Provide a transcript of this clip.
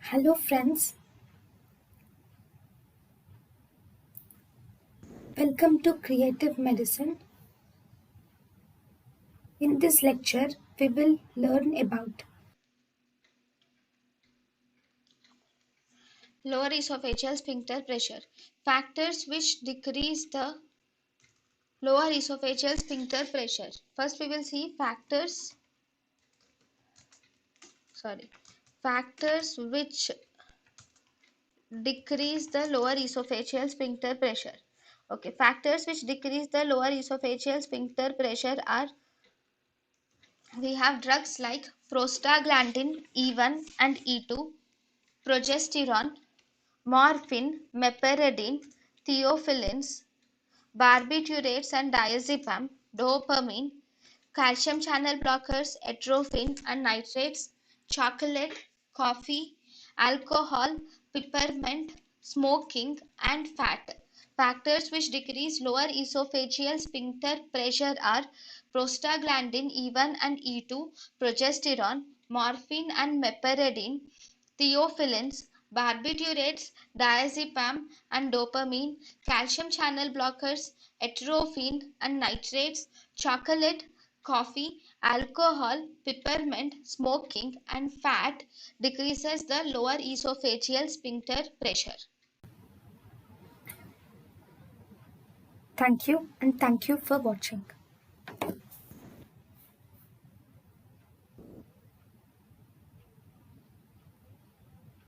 Hello friends, welcome to Creative Medicine. In this lecture, we will learn about Lower esophageal sphincter pressure. Factors which decrease the lower esophageal sphincter pressure. First we will see factors which decrease the lower esophageal sphincter pressure. Okay, factors which decrease the lower esophageal sphincter pressure are, we have drugs like prostaglandin E1 and E2, progesterone, morphine, meperidine, theophylline, barbiturates and diazepam, dopamine, calcium channel blockers, atropine and nitrates, chocolate, coffee, alcohol, peppermint, smoking, and fat. Factors which decrease lower esophageal sphincter pressure are prostaglandin E1 and E2, progesterone, morphine and meperidine, theophylline, barbiturates, diazepam and dopamine, calcium channel blockers, atropine and nitrates, chocolate, coffee, alcohol, peppermint, smoking, and fat decreases the lower esophageal sphincter pressure. thank you and thank you for watching.